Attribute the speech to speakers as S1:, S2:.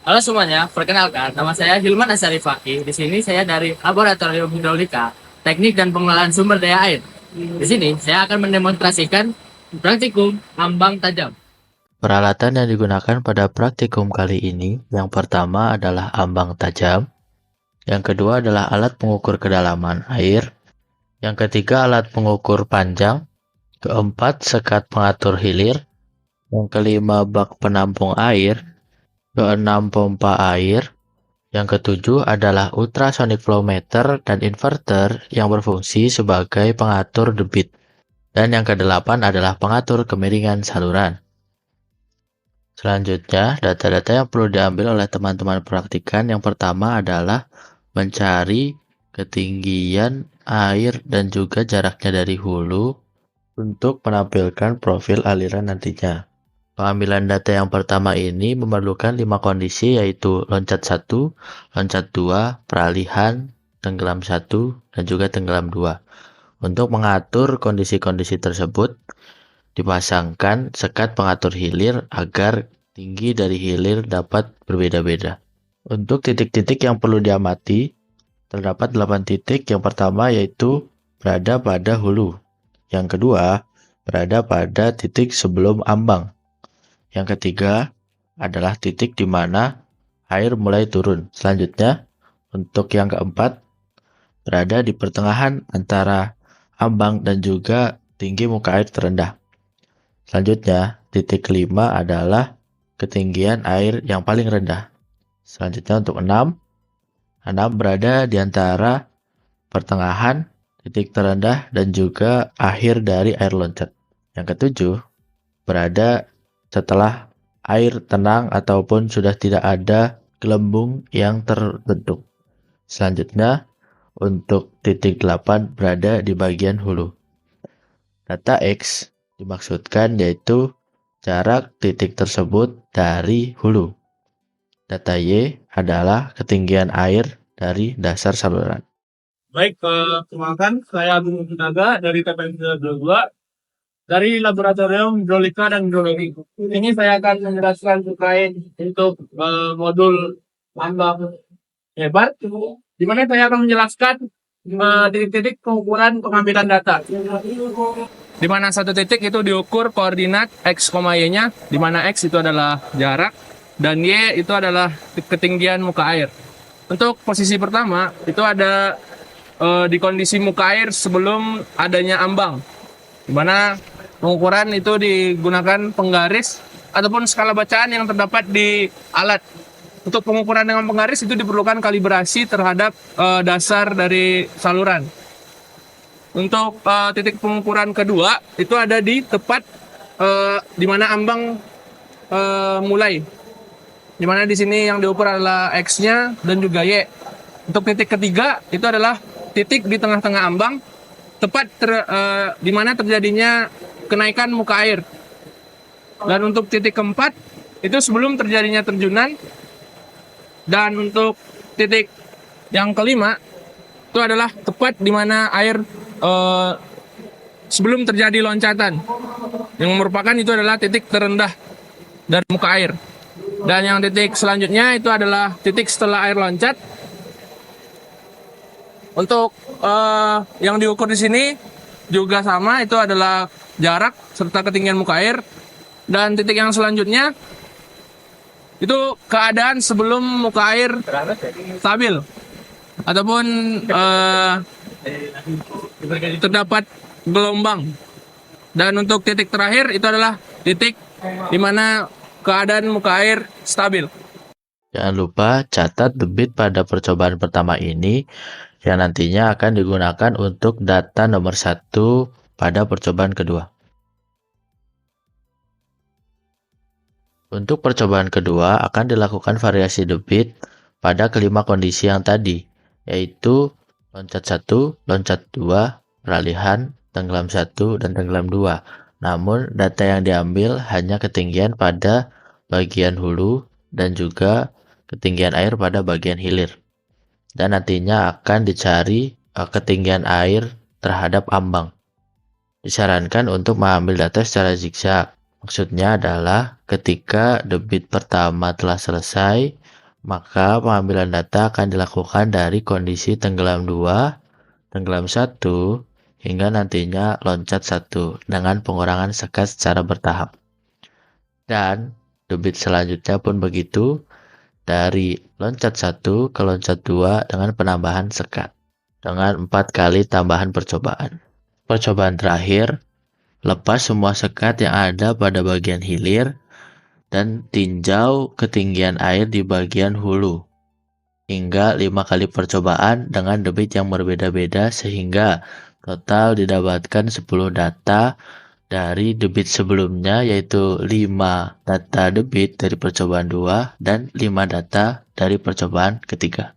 S1: Halo semuanya, perkenalkan nama saya Hilman Asari Fakih. Di sini saya dari Laboratorium Hidrolika, Teknik dan Pengelolaan Sumber Daya Air. Di sini saya akan mendemonstrasikan praktikum ambang tajam.
S2: Peralatan yang digunakan pada praktikum kali ini, yang pertama adalah ambang tajam, yang kedua adalah alat pengukur kedalaman air, yang ketiga alat pengukur panjang, keempat sekat pengatur hilir, yang kelima bak penampung air, keenam pompa air, yang ketujuh adalah ultrasonic flow meter dan inverter yang berfungsi sebagai pengatur debit, dan yang kedelapan adalah pengatur kemiringan saluran. Selanjutnya, data-data yang perlu diambil oleh teman-teman praktikan yang pertama adalah mencari ketinggian air dan juga jaraknya dari hulu untuk menampilkan profil aliran nantinya. Pengambilan data yang pertama ini memerlukan 5 kondisi yaitu loncat 1, loncat 2, peralihan, tenggelam 1, dan juga tenggelam 2. Untuk mengatur kondisi-kondisi tersebut, dipasangkan sekat pengatur hilir agar tinggi dari hilir dapat berbeda-beda. Untuk titik-titik yang perlu diamati, terdapat 8 titik. Yang pertama yaitu berada pada hulu. Yang kedua, berada pada titik sebelum ambang. Yang ketiga adalah titik di mana air mulai turun. Selanjutnya, untuk yang keempat, berada di pertengahan antara ambang dan juga tinggi muka air terendah. Selanjutnya, titik kelima adalah ketinggian air yang paling rendah. Selanjutnya untuk 6 berada di antara pertengahan, titik terendah, dan juga akhir dari air loncat. Yang ketujuh, berada setelah air tenang ataupun sudah tidak ada gelembung yang terbentuk. Selanjutnya, untuk titik 8 berada di bagian hulu. Data X dimaksudkan yaitu jarak titik tersebut dari hulu. Data Y adalah ketinggian air dari dasar saluran.
S3: Baik, perkenalkan saya Agung Naga dari TPM 22 dari Laboratorium Hidrolika dan Hidrologi. Ini saya akan menjelaskan terkait untuk modul ambang hebat, di mana saya akan menjelaskan titik-titik pengukuran pengambilan data. Di mana satu titik itu diukur koordinat X, Y-nya, di mana X itu adalah jarak dan Y itu adalah ketinggian muka air. Untuk posisi pertama itu ada di kondisi muka air sebelum adanya ambang, di mana pengukuran itu digunakan penggaris ataupun skala bacaan yang terdapat di alat. Untuk pengukuran dengan penggaris itu diperlukan kalibrasi terhadap dasar dari saluran. Untuk titik pengukuran kedua itu ada di tepat di mana ambang mulai. Di mana di sini yang diukur adalah X-nya dan juga Y. Untuk titik ketiga itu adalah titik di tengah-tengah ambang, tepat di mana terjadinya kenaikan muka air. Dan untuk titik keempat itu sebelum terjadinya terjunan. Dan untuk titik yang kelima itu adalah tepat di mana air sebelum terjadi loncatan, yang merupakan itu adalah titik terendah dari muka air. Dan yang titik selanjutnya itu adalah titik setelah air loncat. Untuk yang diukur di sini juga sama, itu adalah jarak serta ketinggian muka air. Dan titik yang selanjutnya itu keadaan sebelum muka air stabil ataupun terdapat gelombang. Dan untuk titik terakhir itu adalah titik di mana keadaan muka air stabil.
S2: Jangan lupa catat debit pada percobaan pertama ini yang nantinya akan digunakan untuk data nomor 1 pada percobaan kedua. Untuk percobaan kedua akan dilakukan variasi debit pada kelima kondisi yang tadi, yaitu loncat 1, loncat 2, peralihan, tenggelam 1, dan tenggelam 2. Namun data yang diambil hanya ketinggian pada bagian hulu dan juga ketinggian air pada bagian hilir. Dan nantinya akan dicari ketinggian air terhadap ambang. Disarankan untuk mengambil data secara zigzag. Maksudnya adalah ketika debit pertama telah selesai, Maka pengambilan data akan dilakukan dari kondisi tenggelam 2, tenggelam 1, hingga nantinya loncat 1 dengan pengurangan sekat secara bertahap. Dan debit selanjutnya pun begitu, dari loncat 1 ke loncat 2 dengan penambahan sekat, dengan 4 kali tambahan percobaan. Percobaan terakhir, lepas semua sekat yang ada pada bagian hilir dan tinjau ketinggian air di bagian hulu. Hingga 5 kali percobaan dengan debit yang berbeda-beda sehingga total didapatkan 10 data dari debit sebelumnya, yaitu 5 data debit dari percobaan 2 dan 5 data dari percobaan ketiga.